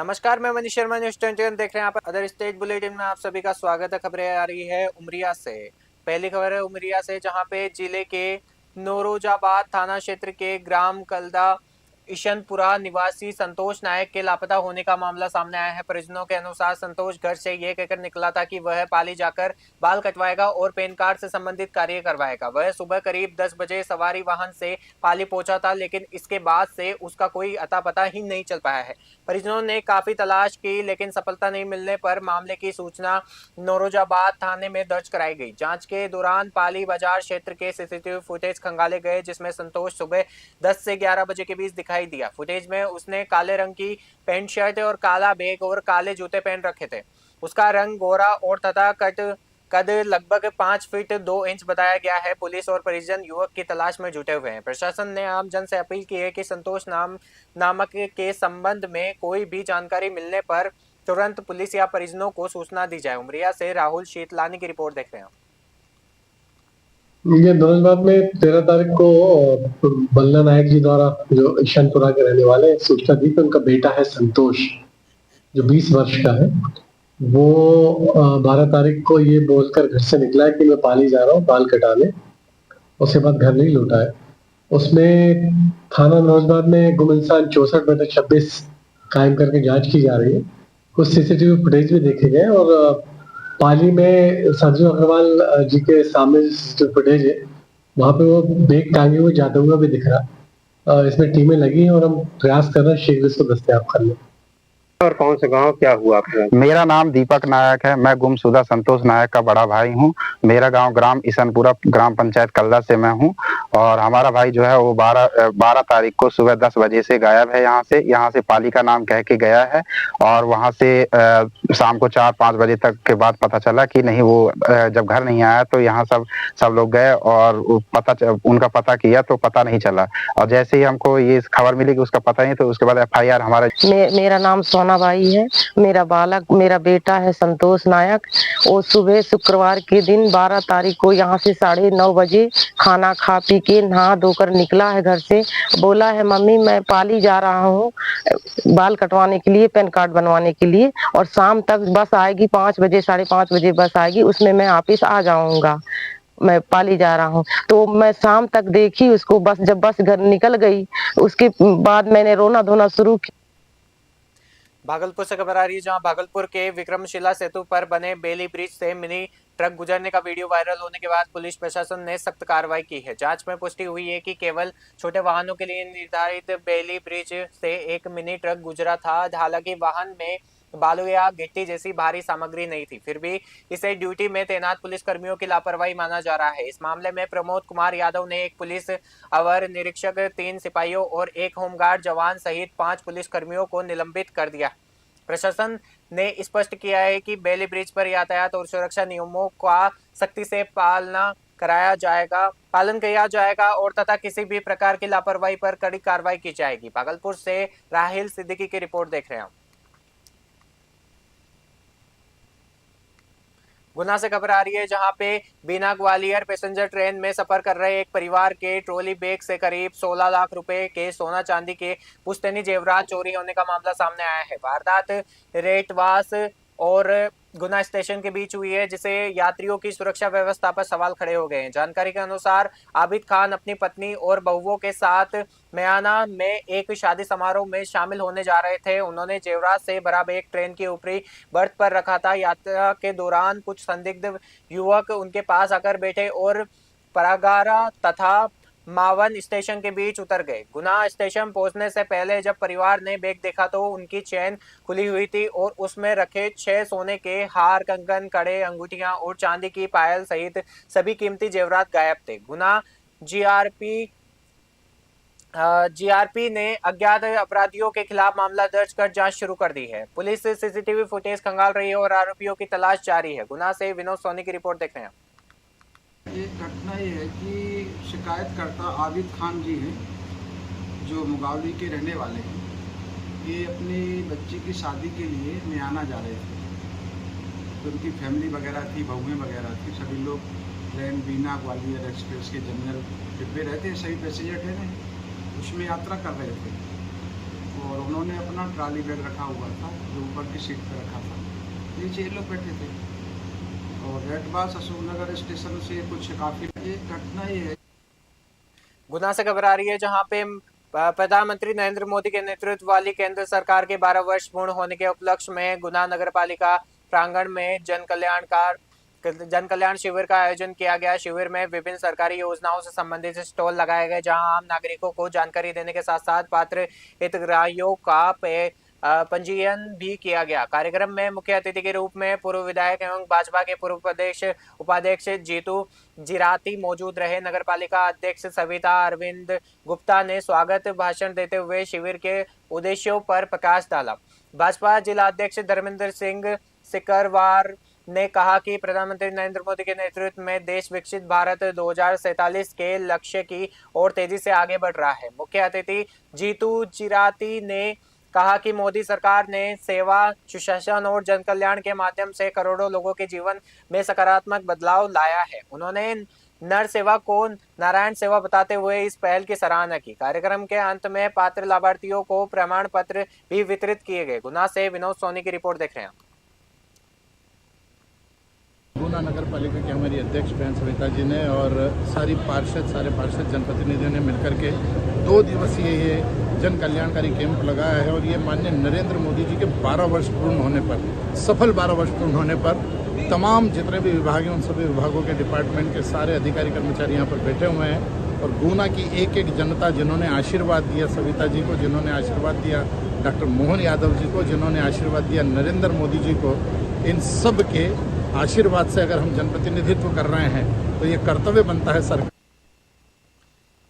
नमस्कार, मैं मनीष शर्मा, न्यूज़ 21 देख रहे हैं आप। अदर स्टेट बुलेटिन में आप सभी का स्वागत है। खबरें आ रही है उमरिया से। पहली खबर है उमरिया से, जहां पे जिले के नौरोजाबाद थाना क्षेत्र के ग्राम कलदा ईशनपुरा निवासी संतोष नायक के लापता होने का मामला सामने आया है। परिजनों के अनुसार संतोष घर से ये कहकर निकला था कि वह पाली जाकर बाल कटवाएगा और पैन कार्ड से संबंधित कार्य करवाएगा। वह सुबह करीब 10 बजे सवारी वाहन से पाली पहुंचा था, लेकिन इसके बाद से उसका कोई अता पता ही नहीं चल पाया है। परिजनों ने काफी तलाश की, लेकिन सफलता नहीं मिलने पर मामले की सूचना नौरोजाबाद थाने में दर्ज कराई गई। जांच के दौरान पाली बाजार क्षेत्र के सीसीटीवी फुटेज खंगाले गए, जिसमें संतोष सुबह 10 से 11 बजे के बीच दिखाई दिया। फुटेज में उसने काले रंग की पैंट शर्ट और काला बैग और काले जूते पहन रखे थे। उसका रंग गोरा और तथा कद लगभग 5 फीट 2 इंच बताया गया है। पुलिस और परिजन युवक की तलाश में जुटे हुए हैं। प्रशासन ने आम जन से अपील की है कि संतोष नामक के संबंध में कोई भी जानकारी मिलने पर तुरंत पुलिस या परिजनों को सूचना दी जाए। उमरिया से राहुल शीतलानी की रिपोर्ट देख रहे हैं। ये नौरोजाबाद में 13 तारीख को बल्ला नायक जी द्वारा, जो ईशनपुरा के रहने वाले, सूचना दी कि उनका बेटा है संतोष, जो 20 वर्ष का है। वो 12 तारीख को ये बोलकर घर से निकला है कि मैं पाली जा रहा हूँ बाल कटाने। उसके बाद घर नहीं लौटा है। उसमें थाना नौरोजाबाद में गुम इंसान 64/26 कायम करके जांच की जा रही है। कुछ सीसीटीवी फुटेज भी देखे गए और पाली में संजू अग्रवाल जी के सामने जो फुटेज है, वहां पे वो बैग टांगे हुए जाता हुआ भी दिख रहा। इसमें टीमें लगी हैं और हम प्रयास कर रहे हैं शीघ्र इसको दस्तयाब कर लें। और कौन से गांव क्या हुआ आपका? मेरा नाम दीपक नायक है। मैं गुमशुदा संतोष नायक का बड़ा भाई हूँ। मेरा गांव ग्राम ईशनपुरा ग्राम पंचायत कल्दा से मैं हूँ और हमारा भाई जो है वो 12 तारीख को सुबह 10 बजे से गायब है। यहाँ से पाली का नाम कह के गया है और वहाँ से शाम को 4-5 बजे तक के बाद पता चला कि नहीं, वो जब घर नहीं आया तो यहाँ सब लोग गए और उनका पता किया तो पता नहीं चला। और जैसे ही हमको ये खबर मिली कि उसका पता नहीं, तो उसके बाद FIR हमारा। मेरा नाम सोना भाई है। मेरा बेटा है संतोष नायक। वो सुबह शुक्रवार के दिन 12 तारीख को यहाँ से 9:30 बजे खाना खा पी के नहा धोकर निकला है घर से। बोला है मम्मी मैं पाली जा रहा हूँ बाल कटवाने के लिए, पैन कार्ड बनवाने के लिए, और शाम तक बस आएगी 5 बजे 5:30 बजे बस आएगी, उसमें मैं ऑफिस आ जाऊंगा। मैं पाली जा रहा हूँ। तो मैं शाम तक देखी उसको। बस जब बस घर निकल गई उसके बाद मैंने रोना धोना शुरू किया। भागलपुर से खबर आ रही है, जहां भागलपुर के विक्रमशिला सेतु पर बने बेली ब्रिज से मिनी ट्रक गुजरने का वीडियो वायरल होने के बाद पुलिस प्रशासन ने सख्त कार्रवाई की है। जांच में पुष्टि हुई है कि केवल छोटे वाहनों के लिए निर्धारित बेली ब्रिज से एक मिनी ट्रक गुजरा था। हालांकि वाहन में बालू या गिट्टी जैसी भारी सामग्री नहीं थी, फिर भी इसे ड्यूटी में तैनात पुलिस कर्मियों की लापरवाही माना जा रहा है। इस मामले में प्रमोद कुमार यादव ने एक पुलिस अवर निरीक्षक, 3 सिपाहियों और एक होमगार्ड जवान सहित 5 पुलिस कर्मियों को निलंबित कर दिया। प्रशासन ने स्पष्ट किया है कि बेली ब्रिज पर यातायात और सुरक्षा नियमों का सख्ती से पालन किया जाएगा और तथा किसी भी प्रकार की लापरवाही पर कड़ी कार्रवाई की जाएगी। भागलपुर से राहिल सिद्दीकी की रिपोर्ट देख रहे हैं। गुना से खबर आ रही है, जहां पे बिना ग्वालियर पैसेंजर ट्रेन में सफर कर रहे एक परिवार के ट्रॉली बैग से करीब 16 लाख रुपए के सोना चांदी के पुश्तैनी जेवरात चोरी होने का मामला सामने आया है। वारदात रेटवास और गुना स्टेशन के बीच हुई है, जिसे यात्रियों की सुरक्षा व्यवस्था पर सवाल खड़े हो गए हैं। जानकारी के अनुसार आबिद खान अपनी पत्नी और बहुओं के साथ म्याना में एक शादी समारोह में शामिल होने जा रहे थे। उन्होंने जेवरात से भरा बैग ट्रेन की ऊपरी बर्थ पर रखा था। यात्रा के दौरान कुछ संदिग्ध युवक उनके पास आकर बैठे और परागारा तथा मावन स्टेशन के बीच उतर गए। गुना स्टेशन पहुंचने से पहले जब परिवार ने बैग देखा तो उनकी चेन खुली हुई थी और उसमें रखे 6 सोने के हार, कंगन, कड़े, अंगूठियां और चांदी की पायल सहित सभी कीमती जेवरात गायब थे। गुना जीआरपी ने अज्ञात अपराधियों के खिलाफ मामला दर्ज कर जांच शुरू कर दी है। पुलिस सीसीटीवी फुटेज खंगाल रही है और आरोपियों की तलाश जारी है। गुना से विनोद सोनी की रिपोर्ट देख रहे हैं। ये घटना ये है कि शिकायतकर्ता आबिद खान जी हैं, जो मुगावली के रहने वाले हैं। ये अपनी बच्ची की शादी के लिए म्याना जा रहे थे, तो उनकी फैमिली वगैरह थी, बहुएं वगैरह थी। सभी लोग ट्रेन बीना ग्वालियर एक्सप्रेस के जनरल डिब्बे रहते हैं, सभी पैसेंजर ट्रेन है, उसमें यात्रा कर रहे थे। और उन्होंने अपना ट्रॉली बैग रखा हुआ था जो ऊपर की सीट पर रखा था। नीचे ये लोग बैठे थे और रेड बस अशोकनगर स्टेशन से कुछ काफ़ी ये घटना ही है। गुना से खबर आ रही है जहां पे प्रधानमंत्री नरेंद्र मोदी के नेतृत्व वाली केंद्र सरकार के 12 वर्ष पूर्ण होने के उपलक्ष्य में गुना नगर पालिका प्रांगण में जन कल्याण शिविर का आयोजन किया गया। शिविर में विभिन्न सरकारी योजनाओं से संबंधित स्टॉल लगाए गए जहां आम नागरिकों को जानकारी देने के साथ साथ पात्र हितग्राहियों का पंजीयन भी किया गया। कार्यक्रम में मुख्य अतिथि के रूप में पूर्व विधायक एवं भाजपा के पूर्व प्रदेश उपाध्यक्ष जीतू जिराती मौजूद रहे। नगर पालिका अध्यक्ष सविता अरविंद गुप्ता ने स्वागत भाषण देते हुए शिविर के उद्देश्यों पर प्रकाश डाला। भाजपा जिला अध्यक्ष धर्मेंद्र सिंह सिकरवार ने कहा कि प्रधानमंत्री नरेंद्र मोदी के नेतृत्व में देश विकसित भारत 2047 के लक्ष्य की ओर तेजी से आगे बढ़ रहा है। मुख्य अतिथि जीतू जिराती ने कहा कि मोदी सरकार ने सेवा, सुशासन और जन कल्याण के माध्यम से करोड़ों लोगों के जीवन में सकारात्मक बदलाव लाया है। उन्होंने नर सेवा को नारायण सेवा बताते हुए इस पहल की सराहना की। कार्यक्रम के अंत में पात्र लाभार्थियों को प्रमाण पत्र भी वितरित किए गए। गुना से विनोद सोनी की रिपोर्ट देख रहे हैं। गुना नगर पालिका की हमारी अध्यक्ष बहन सविता जी ने और सारे पार्षद जनप्रतिनिधियों ने मिलकर के 2 दिवसीय ये जन कल्याणकारी कैंप लगाया है और ये माननीय नरेंद्र मोदी जी के 12 वर्ष पूर्ण होने पर, सफल 12 वर्ष पूर्ण होने पर तमाम जितने भी विभाग हैं उन सभी विभागों के डिपार्टमेंट के सारे अधिकारी कर्मचारी यहाँ पर बैठे हुए हैं और गुना की एक एक जनता जिन्होंने आशीर्वाद दिया सविता जी को, जिन्होंने आशीर्वाद दिया डॉक्टर मोहन यादव जी को, जिन्होंने आशीर्वाद दिया नरेंद्र मोदी जी को, इन सब के आशीर्वाद से अगर हम जनप्रतिनिधित्व कर रहे हैं तो ये कर्तव्य बनता है सरकार।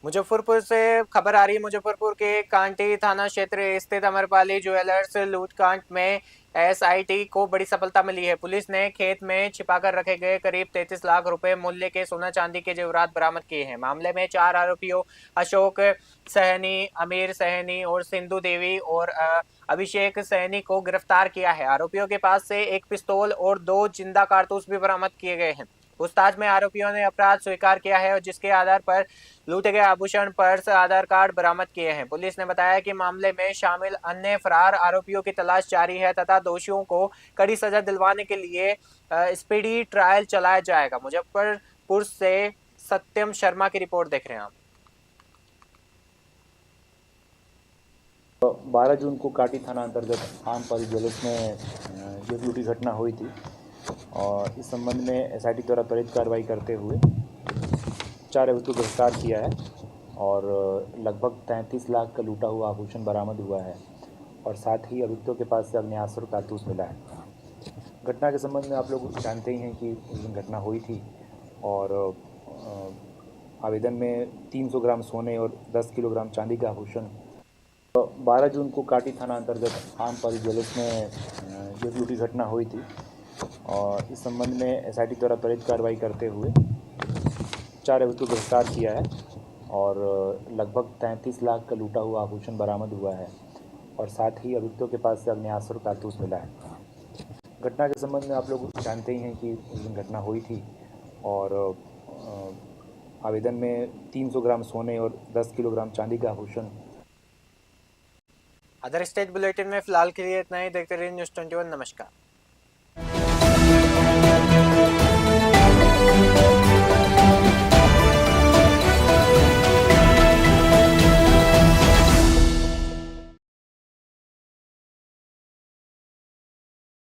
मुजफ्फरपुर से खबर आ रही है। मुजफ्फरपुर के कांटी थाना क्षेत्र स्थित अमरपाली ज्वेलर्स लूटकांड में एसआईटी को बड़ी सफलता मिली है। पुलिस ने खेत में छिपाकर रखे गए करीब 33 लाख रुपए मूल्य के सोना चांदी के जेवरात बरामद किए हैं। मामले में 4 आरोपियों अशोक सहनी, अमीर सहनी और सिंधु देवी और अभिषेक सहनी को गिरफ्तार किया है। आरोपियों के पास से एक पिस्तौल और 2 जिंदा कारतूस भी बरामद किए गए हैं। पूछताछ में आरोपियों ने अपराध स्वीकार किया है और जिसके आधार पर लूटे गए आभूषण, पर्स, आधार कार्ड बरामद किए हैं। पुलिस ने बताया कि मामले में शामिल अन्य फरार आरोपियों की तलाश जारी है तथा दोषियों को कड़ी सजा दिलवाने के लिए स्पीडी ट्रायल चलाया जाएगा। मुजफ्फरपुर से सत्यम शर्मा की रिपोर्ट देख रहे हैं आप। 12 जून को काटी थाना अंतर्गत आमपाली ज्वेलर्स में ये लूटी घटना हुई थी और इस संबंध में एसआईटी द्वारा त्वरित कार्रवाई करते हुए 4 अभियुक्तों को गिरफ्तार किया है और लगभग 33 लाख का लूटा हुआ आभूषण बरामद हुआ है और साथ ही अभियुक्तों के पास से अग्नेयास्त्र और कारतूस मिला है। घटना के संबंध में आप लोग जानते ही हैं कि उस दिन घटना हुई थी और आवेदन में 300 ग्राम सोने और 10 किलोग्राम चांदी का आभूषण 12 जून को काटी थाना अंतर्गत आमपाली ज्वेलर्स में ये लूटी घटना हुई थी और इस संबंध में एसआईटी द्वारा त्वरित कार्रवाई करते हुए 4 अभियुक्तों को गिरफ्तार किया है और लगभग 33 लाख का लूटा हुआ आभूषण बरामद हुआ है और साथ ही अभियुक्तों के पास से अग्नेयास्त्र और कारतूस मिला है। घटना के संबंध में आप लोग जानते ही हैं कि उस दिन घटना हुई थी और आवेदन में 300 ग्राम सोने और 10 किलोग्राम चांदी का आभूषण। अदर स्टेट बुलेटिन में फिलहाल के लिए इतना ही। देखते रहिए न्यूज़ 21। नमस्कार।